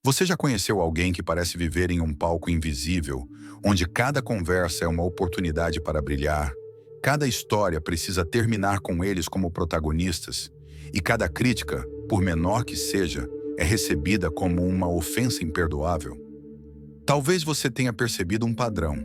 Você já conheceu alguém que parece viver em um palco invisível, onde cada conversa é uma oportunidade para brilhar, cada história precisa terminar com eles como protagonistas, e cada crítica, por menor que seja, é recebida como uma ofensa imperdoável? Talvez você tenha percebido um padrão.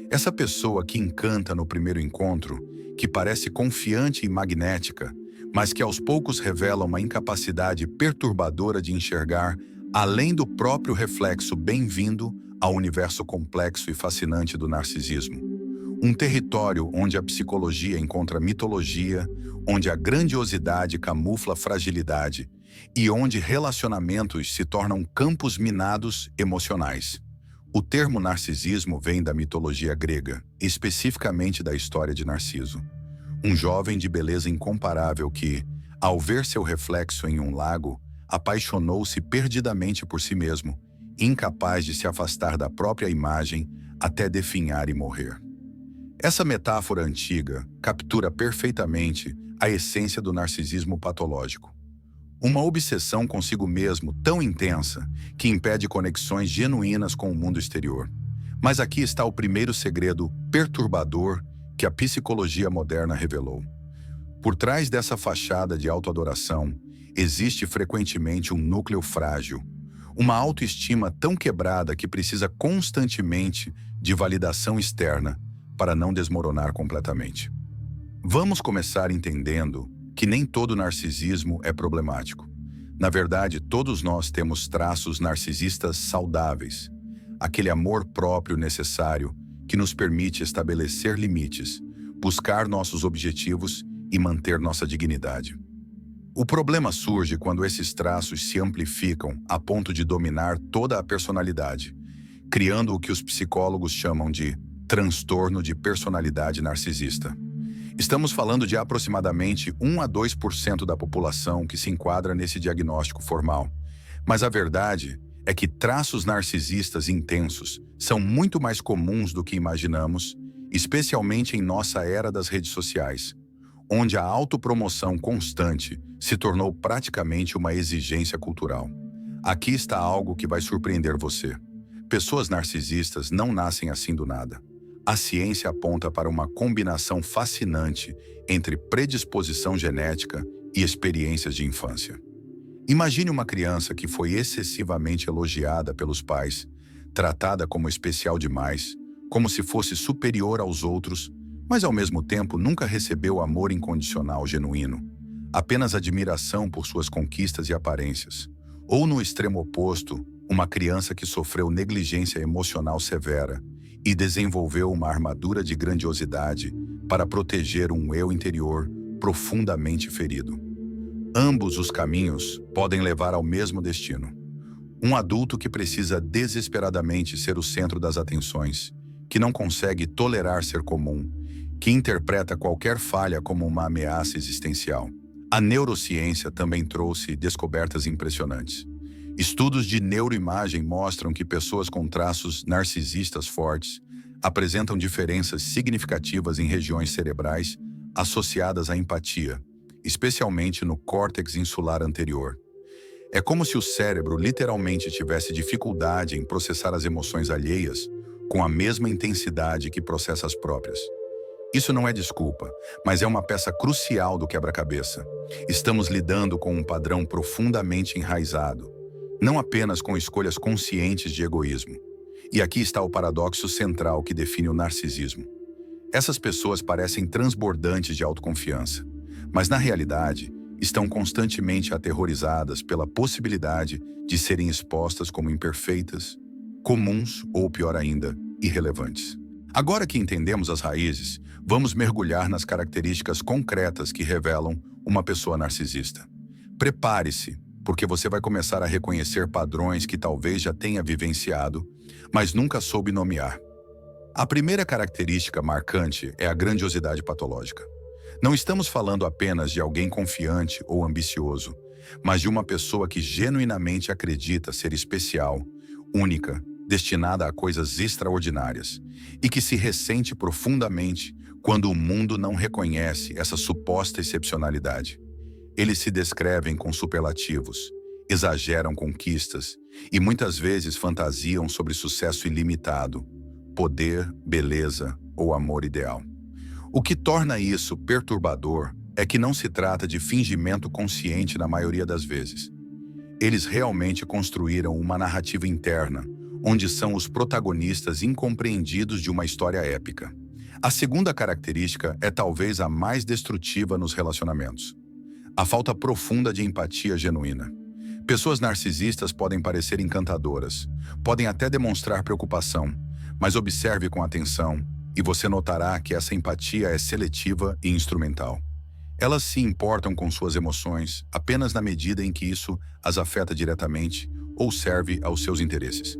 Essa pessoa que encanta no primeiro encontro, que parece confiante e magnética, mas que aos poucos revela uma incapacidade perturbadora de enxergar além do próprio reflexo bem-vindo ao universo complexo e fascinante do narcisismo. Um território onde a psicologia encontra mitologia, onde a grandiosidade camufla fragilidade e onde relacionamentos se tornam campos minados emocionais. O termo narcisismo vem da mitologia grega, especificamente da história de Narciso, um jovem de beleza incomparável que, ao ver seu reflexo em um lago, apaixonou-se perdidamente por si mesmo, incapaz de se afastar da própria imagem até definhar e morrer. Essa metáfora antiga captura perfeitamente a essência do narcisismo patológico. Uma obsessão consigo mesmo tão intensa que impede conexões genuínas com o mundo exterior. Mas aqui está o primeiro segredo perturbador que a psicologia moderna revelou. Por trás dessa fachada de autoadoração, existe frequentemente um núcleo frágil, uma autoestima tão quebrada que precisa constantemente de validação externa para não desmoronar completamente. Vamos começar entendendo que nem todo narcisismo é problemático. Na verdade, todos nós temos traços narcisistas saudáveis, aquele amor próprio necessário que nos permite estabelecer limites, buscar nossos objetivos e manter nossa dignidade. O problema surge quando esses traços se amplificam a ponto de dominar toda a personalidade, criando o que os psicólogos chamam de transtorno de personalidade narcisista. Estamos falando de aproximadamente 1 a 2% da população que se enquadra nesse diagnóstico formal. Mas a verdade é que traços narcisistas intensos são muito mais comuns do que imaginamos, especialmente em nossa era das redes sociais, onde a autopromoção constante se tornou praticamente uma exigência cultural. Aqui está algo que vai surpreender você. Pessoas narcisistas não nascem assim do nada. A ciência aponta para uma combinação fascinante entre predisposição genética e experiências de infância. Imagine uma criança que foi excessivamente elogiada pelos pais, tratada como especial demais, como se fosse superior aos outros, mas ao mesmo tempo nunca recebeu amor incondicional genuíno, apenas admiração por suas conquistas e aparências. Ou no extremo oposto, uma criança que sofreu negligência emocional severa e desenvolveu uma armadura de grandiosidade para proteger um eu interior profundamente ferido. Ambos os caminhos podem levar ao mesmo destino. Um adulto que precisa desesperadamente ser o centro das atenções, que não consegue tolerar ser comum, que interpreta qualquer falha como uma ameaça existencial. A neurociência também trouxe descobertas impressionantes. Estudos de neuroimagem mostram que pessoas com traços narcisistas fortes apresentam diferenças significativas em regiões cerebrais associadas à empatia, especialmente no córtex insular anterior. É como se o cérebro literalmente tivesse dificuldade em processar as emoções alheias com a mesma intensidade que processa as próprias. Isso não é desculpa, mas é uma peça crucial do quebra-cabeça. Estamos lidando com um padrão profundamente enraizado, não apenas com escolhas conscientes de egoísmo. E aqui está o paradoxo central que define o narcisismo. Essas pessoas parecem transbordantes de autoconfiança, mas na realidade estão constantemente aterrorizadas pela possibilidade de serem expostas como imperfeitas, comuns ou, pior ainda, irrelevantes. Agora que entendemos as raízes, vamos mergulhar nas características concretas que revelam uma pessoa narcisista. Prepare-se, porque você vai começar a reconhecer padrões que talvez já tenha vivenciado, mas nunca soube nomear. A primeira característica marcante é a grandiosidade patológica. Não estamos falando apenas de alguém confiante ou ambicioso, mas de uma pessoa que genuinamente acredita ser especial, única, destinada a coisas extraordinárias, e que se ressente profundamente quando o mundo não reconhece essa suposta excepcionalidade. Eles se descrevem com superlativos, exageram conquistas e muitas vezes fantasiam sobre sucesso ilimitado, poder, beleza ou amor ideal. O que torna isso perturbador é que não se trata de fingimento consciente na maioria das vezes. Eles realmente construíram uma narrativa interna, onde são os protagonistas incompreendidos de uma história épica. A segunda característica é talvez a mais destrutiva nos relacionamentos: a falta profunda de empatia genuína. Pessoas narcisistas podem parecer encantadoras, podem até demonstrar preocupação, mas observe com atenção e você notará que essa empatia é seletiva e instrumental. Elas se importam com suas emoções apenas na medida em que isso as afeta diretamente ou serve aos seus interesses.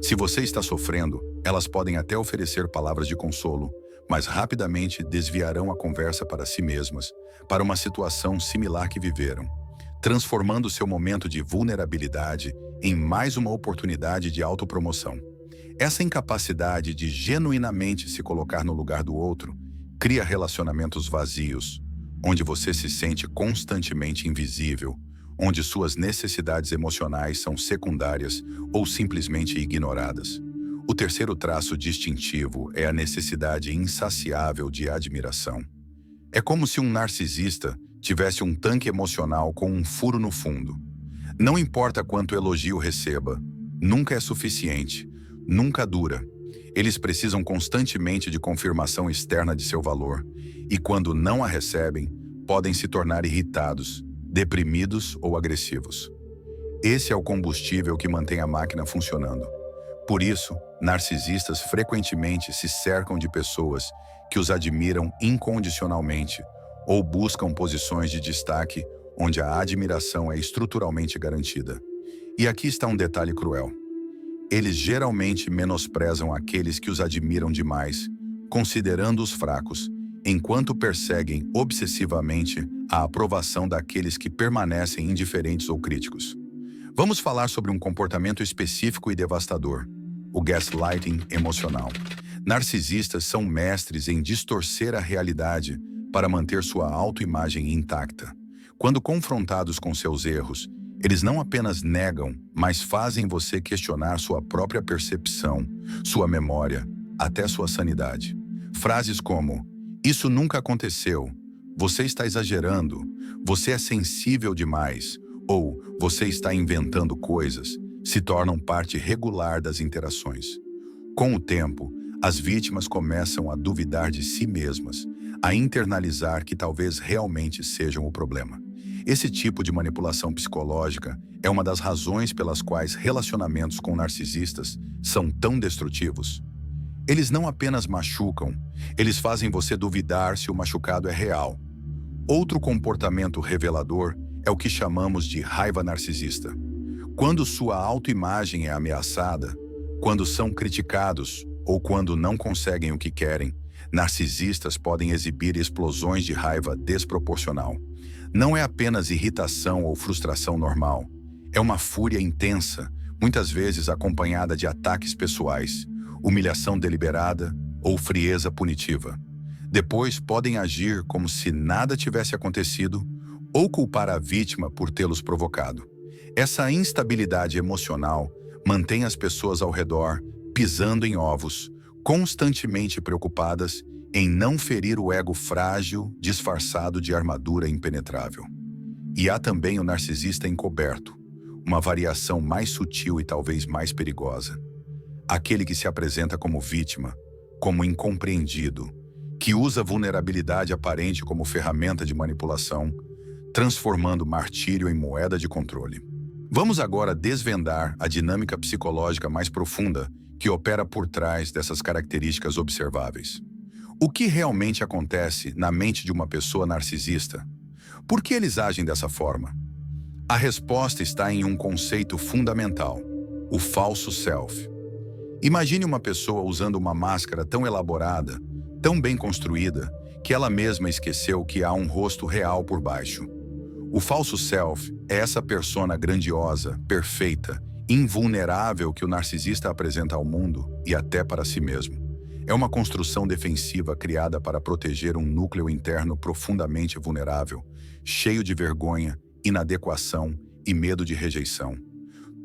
Se você está sofrendo, elas podem até oferecer palavras de consolo, mas rapidamente desviarão a conversa para si mesmas, para uma situação similar que viveram, transformando seu momento de vulnerabilidade em mais uma oportunidade de autopromoção. Essa incapacidade de genuinamente se colocar no lugar do outro cria relacionamentos vazios, onde você se sente constantemente invisível, onde suas necessidades emocionais são secundárias ou simplesmente ignoradas. O terceiro traço distintivo é a necessidade insaciável de admiração. É como se um narcisista tivesse um tanque emocional com um furo no fundo. Não importa quanto elogio receba, nunca é suficiente, nunca dura. Eles precisam constantemente de confirmação externa de seu valor, e quando não a recebem, podem se tornar irritados, deprimidos ou agressivos. Esse é o combustível que mantém a máquina funcionando. Por isso, narcisistas frequentemente se cercam de pessoas que os admiram incondicionalmente ou buscam posições de destaque onde a admiração é estruturalmente garantida. E aqui está um detalhe cruel. Eles geralmente menosprezam aqueles que os admiram demais, considerando-os fracos, enquanto perseguem obsessivamente a aprovação daqueles que permanecem indiferentes ou críticos. Vamos falar sobre um comportamento específico e devastador: o gaslighting emocional. Narcisistas são mestres em distorcer a realidade para manter sua autoimagem intacta. Quando confrontados com seus erros, eles não apenas negam, mas fazem você questionar sua própria percepção, sua memória, até sua sanidade. Frases como: "Isso nunca aconteceu", "Você está exagerando", "Você é sensível demais", ou "Você está inventando coisas", se tornam parte regular das interações. Com o tempo, as vítimas começam a duvidar de si mesmas, a internalizar que talvez realmente sejam o problema. Esse tipo de manipulação psicológica é uma das razões pelas quais relacionamentos com narcisistas são tão destrutivos. Eles não apenas machucam, eles fazem você duvidar se o machucado é real. Outro comportamento revelador é o que chamamos de raiva narcisista. Quando sua autoimagem é ameaçada, quando são criticados ou quando não conseguem o que querem, narcisistas podem exibir explosões de raiva desproporcional. Não é apenas irritação ou frustração normal. É uma fúria intensa, muitas vezes acompanhada de ataques pessoais, humilhação deliberada ou frieza punitiva. Depois podem agir como se nada tivesse acontecido ou culpar a vítima por tê-los provocado. Essa instabilidade emocional mantém as pessoas ao redor pisando em ovos, constantemente preocupadas em não ferir o ego frágil disfarçado de armadura impenetrável. E há também o narcisista encoberto, uma variação mais sutil e talvez mais perigosa. Aquele que se apresenta como vítima, como incompreendido, que usa a vulnerabilidade aparente como ferramenta de manipulação, transformando martírio em moeda de controle. Vamos agora desvendar a dinâmica psicológica mais profunda que opera por trás dessas características observáveis. O que realmente acontece na mente de uma pessoa narcisista? Por que eles agem dessa forma? A resposta está em um conceito fundamental: o falso self. Imagine uma pessoa usando uma máscara tão elaborada, tão bem construída, que ela mesma esqueceu que há um rosto real por baixo. O falso self é essa persona grandiosa, perfeita, invulnerável que o narcisista apresenta ao mundo e até para si mesmo. É uma construção defensiva criada para proteger um núcleo interno profundamente vulnerável, cheio de vergonha, inadequação e medo de rejeição.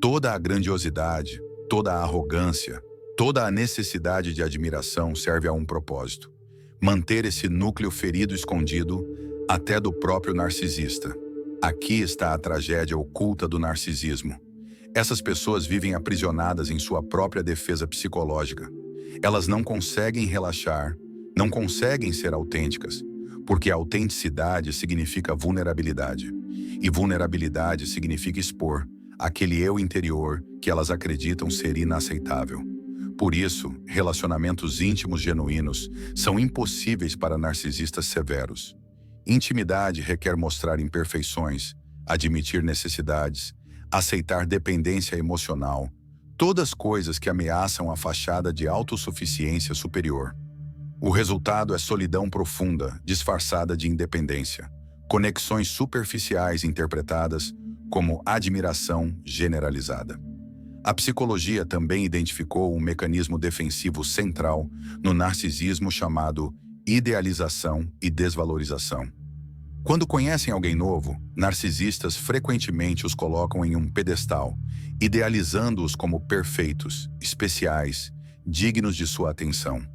Toda a grandiosidade, toda a arrogância, toda a necessidade de admiração serve a um propósito: manter esse núcleo ferido escondido até do próprio narcisista. Aqui está a tragédia oculta do narcisismo. Essas pessoas vivem aprisionadas em sua própria defesa psicológica. Elas não conseguem relaxar, não conseguem ser autênticas, porque a autenticidade significa vulnerabilidade. E vulnerabilidade significa expor aquele eu interior que elas acreditam ser inaceitável. Por isso, relacionamentos íntimos genuínos são impossíveis para narcisistas severos. Intimidade requer mostrar imperfeições, admitir necessidades, aceitar dependência emocional, todas coisas que ameaçam a fachada de autossuficiência superior. O resultado é solidão profunda, disfarçada de independência, conexões superficiais interpretadas como admiração generalizada. A psicologia também identificou um mecanismo defensivo central no narcisismo chamado idealização e desvalorização. Quando conhecem alguém novo, narcisistas frequentemente os colocam em um pedestal, idealizando-os como perfeitos, especiais, dignos de sua atenção.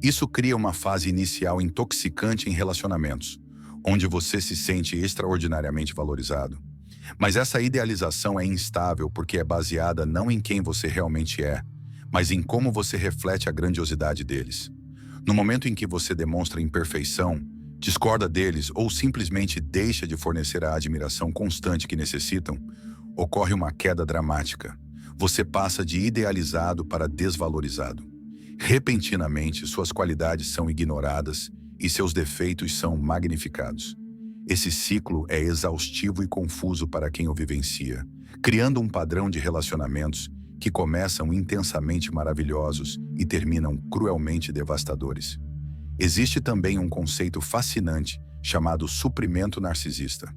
Isso cria uma fase inicial intoxicante em relacionamentos, onde você se sente extraordinariamente valorizado. Mas essa idealização é instável porque é baseada não em quem você realmente é, mas em como você reflete a grandiosidade deles. No momento em que você demonstra imperfeição, discorda deles ou simplesmente deixa de fornecer a admiração constante que necessitam, ocorre uma queda dramática. Você passa de idealizado para desvalorizado. Repentinamente, suas qualidades são ignoradas e seus defeitos são magnificados. Esse ciclo é exaustivo e confuso para quem o vivencia, criando um padrão de relacionamentos que começam intensamente maravilhosos e terminam cruelmente devastadores. Existe também um conceito fascinante chamado suprimento narcisista.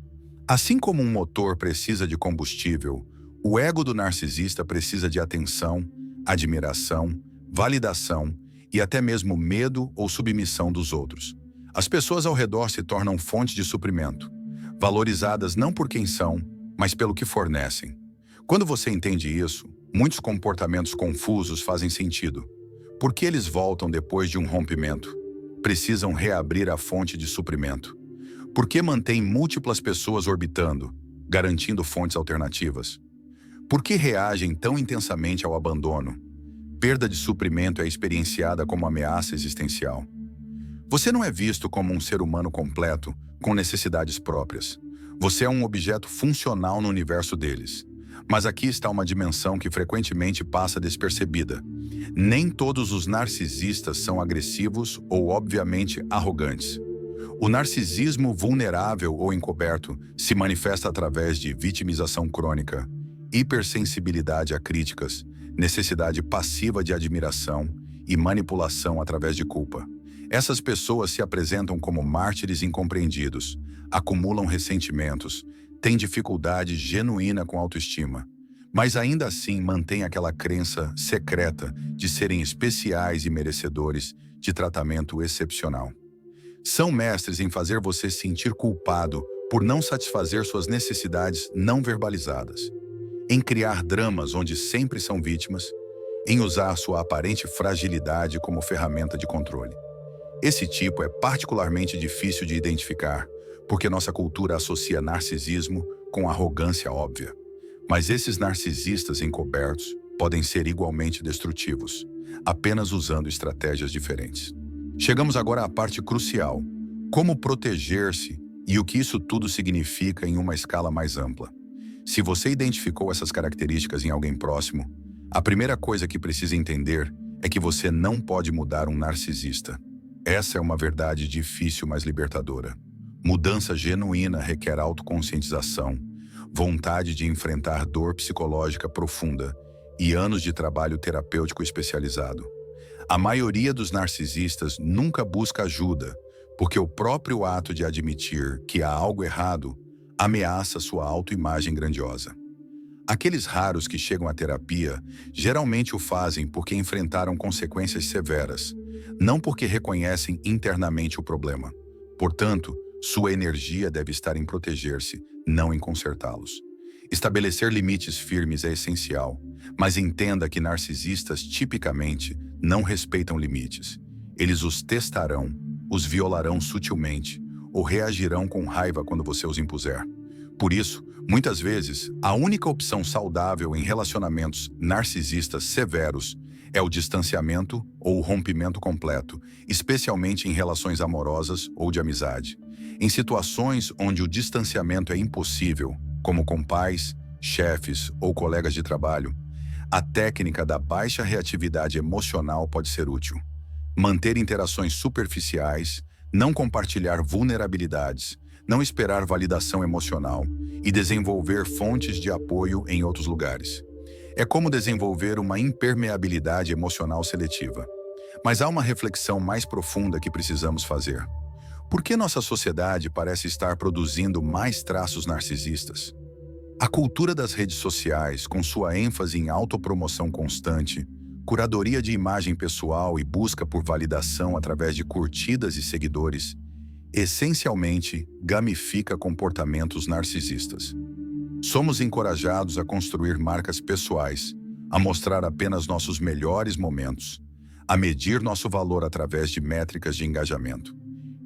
Assim como um motor precisa de combustível, o ego do narcisista precisa de atenção, admiração, validação e até mesmo medo ou submissão dos outros. As pessoas ao redor se tornam fonte de suprimento, valorizadas não por quem são, mas pelo que fornecem. Quando você entende isso, muitos comportamentos confusos fazem sentido. Por que eles voltam depois de um rompimento? Precisam reabrir a fonte de suprimento. Por que mantém múltiplas pessoas orbitando, garantindo fontes alternativas? Por que reagem tão intensamente ao abandono? Perda de suprimento é experienciada como ameaça existencial. Você não é visto como um ser humano completo, com necessidades próprias. Você é um objeto funcional no universo deles. Mas aqui está uma dimensão que frequentemente passa despercebida. Nem todos os narcisistas são agressivos ou obviamente arrogantes. O narcisismo vulnerável ou encoberto se manifesta através de vitimização crônica, hipersensibilidade a críticas, necessidade passiva de admiração e manipulação através de culpa. Essas pessoas se apresentam como mártires incompreendidos, acumulam ressentimentos, têm dificuldade genuína com autoestima, mas ainda assim mantêm aquela crença secreta de serem especiais e merecedores de tratamento excepcional. São mestres em fazer você sentir culpado por não satisfazer suas necessidades não verbalizadas, em criar dramas onde sempre são vítimas, em usar sua aparente fragilidade como ferramenta de controle. Esse tipo é particularmente difícil de identificar, porque nossa cultura associa narcisismo com arrogância óbvia. Mas esses narcisistas encobertos podem ser igualmente destrutivos, apenas usando estratégias diferentes. Chegamos agora à parte crucial: como proteger-se e o que isso tudo significa em uma escala mais ampla. Se você identificou essas características em alguém próximo, a primeira coisa que precisa entender é que você não pode mudar um narcisista. Essa é uma verdade difícil, mas libertadora. Mudança genuína requer autoconscientização, vontade de enfrentar dor psicológica profunda e anos de trabalho terapêutico especializado. A maioria dos narcisistas nunca busca ajuda, porque o próprio ato de admitir que há algo errado ameaça sua autoimagem grandiosa. Aqueles raros que chegam à terapia geralmente o fazem porque enfrentaram consequências severas, não porque reconhecem internamente o problema. Portanto, sua energia deve estar em proteger-se, não em consertá-los. Estabelecer limites firmes é essencial, mas entenda que narcisistas tipicamente não respeitam limites. Eles os testarão, os violarão sutilmente ou reagirão com raiva quando você os impuser. Por isso, muitas vezes, a única opção saudável em relacionamentos narcisistas severos é o distanciamento ou o rompimento completo, especialmente em relações amorosas ou de amizade. Em situações onde o distanciamento é impossível, como com pais, chefes ou colegas de trabalho, a técnica da baixa reatividade emocional pode ser útil. Manter interações superficiais, não compartilhar vulnerabilidades, não esperar validação emocional e desenvolver fontes de apoio em outros lugares. É como desenvolver uma impermeabilidade emocional seletiva. Mas há uma reflexão mais profunda que precisamos fazer. Por que nossa sociedade parece estar produzindo mais traços narcisistas? A cultura das redes sociais, com sua ênfase em autopromoção constante, curadoria de imagem pessoal e busca por validação através de curtidas e seguidores, essencialmente gamifica comportamentos narcisistas. Somos encorajados a construir marcas pessoais, a mostrar apenas nossos melhores momentos, a medir nosso valor através de métricas de engajamento.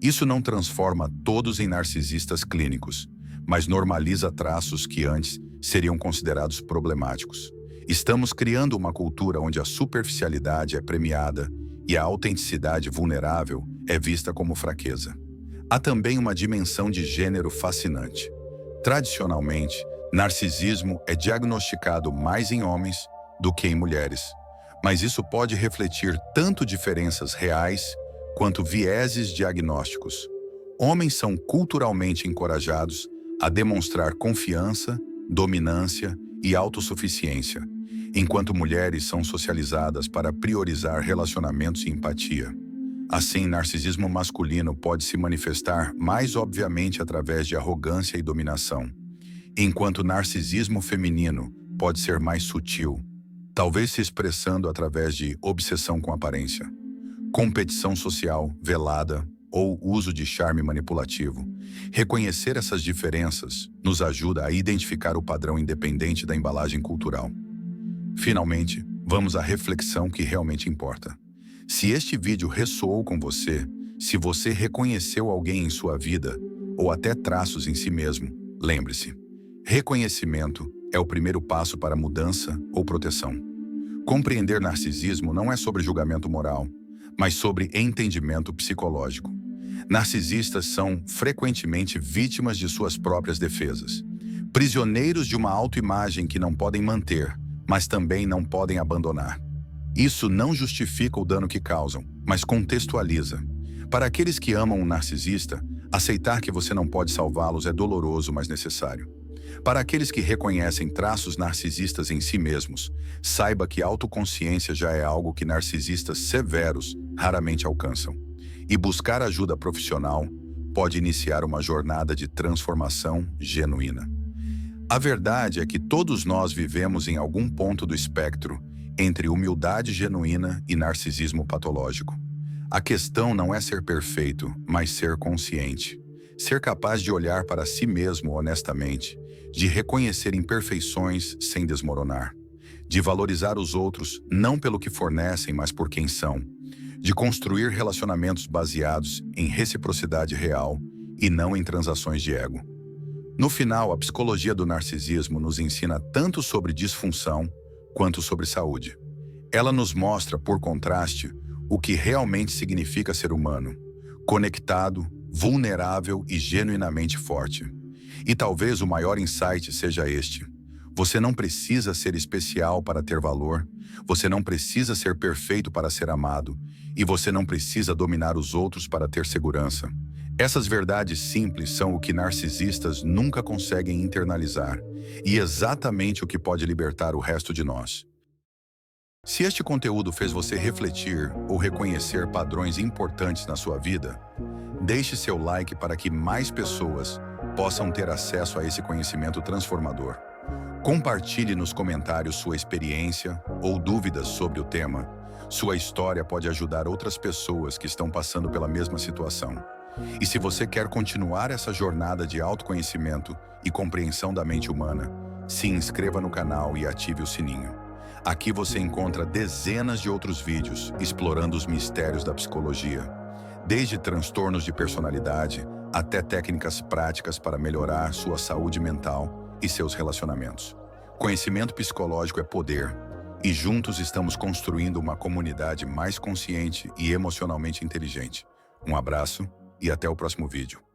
Isso não transforma todos em narcisistas clínicos, mas normaliza traços que antes seriam considerados problemáticos. Estamos criando uma cultura onde a superficialidade é premiada e a autenticidade vulnerável é vista como fraqueza. Há também uma dimensão de gênero fascinante. Tradicionalmente, narcisismo é diagnosticado mais em homens do que em mulheres, mas isso pode refletir tanto diferenças reais quanto vieses diagnósticos. Homens são culturalmente encorajados a demonstrar confiança, dominância e autossuficiência, enquanto mulheres são socializadas para priorizar relacionamentos e empatia. Assim, narcisismo masculino pode se manifestar mais obviamente através de arrogância e dominação, enquanto narcisismo feminino pode ser mais sutil, talvez se expressando através de obsessão com aparência, competição social velada ou uso de charme manipulativo. Reconhecer essas diferenças nos ajuda a identificar o padrão independente da embalagem cultural. Finalmente, vamos à reflexão que realmente importa. Se este vídeo ressoou com você, se você reconheceu alguém em sua vida, ou até traços em si mesmo, lembre-se, reconhecimento é o primeiro passo para mudança ou proteção. Compreender narcisismo não é sobre julgamento moral, mas sobre entendimento psicológico. Narcisistas são frequentemente vítimas de suas próprias defesas, prisioneiros de uma autoimagem que não podem manter, mas também não podem abandonar. Isso não justifica o dano que causam, mas contextualiza. Para aqueles que amam um narcisista, aceitar que você não pode salvá-los é doloroso, mas necessário. Para aqueles que reconhecem traços narcisistas em si mesmos, saiba que autoconsciência já é algo que narcisistas severos raramente alcançam. E buscar ajuda profissional pode iniciar uma jornada de transformação genuína. A verdade é que todos nós vivemos em algum ponto do espectro entre humildade genuína e narcisismo patológico. A questão não é ser perfeito, mas ser consciente. Ser capaz de olhar para si mesmo honestamente, de reconhecer imperfeições sem desmoronar, de valorizar os outros não pelo que fornecem, mas por quem são, de construir relacionamentos baseados em reciprocidade real e não em transações de ego. No final, a psicologia do narcisismo nos ensina tanto sobre disfunção quanto sobre saúde. Ela nos mostra, por contraste, o que realmente significa ser humano, conectado, vulnerável e genuinamente forte. E talvez o maior insight seja este: você não precisa ser especial para ter valor, você não precisa ser perfeito para ser amado, e você não precisa dominar os outros para ter segurança. Essas verdades simples são o que narcisistas nunca conseguem internalizar, e exatamente o que pode libertar o resto de nós. Se este conteúdo fez você refletir ou reconhecer padrões importantes na sua vida, deixe seu like para que mais pessoas possam ter acesso a esse conhecimento transformador. Compartilhe nos comentários sua experiência ou dúvidas sobre o tema. Sua história pode ajudar outras pessoas que estão passando pela mesma situação. E se você quer continuar essa jornada de autoconhecimento e compreensão da mente humana, Se inscreva no canal e ative o sininho. Aqui você encontra dezenas de outros vídeos explorando os mistérios da psicologia, desde transtornos de personalidade até técnicas práticas para melhorar sua saúde mental e seus relacionamentos. Conhecimento psicológico é poder, e juntos estamos construindo uma comunidade mais consciente e emocionalmente inteligente. Um abraço e até o próximo vídeo.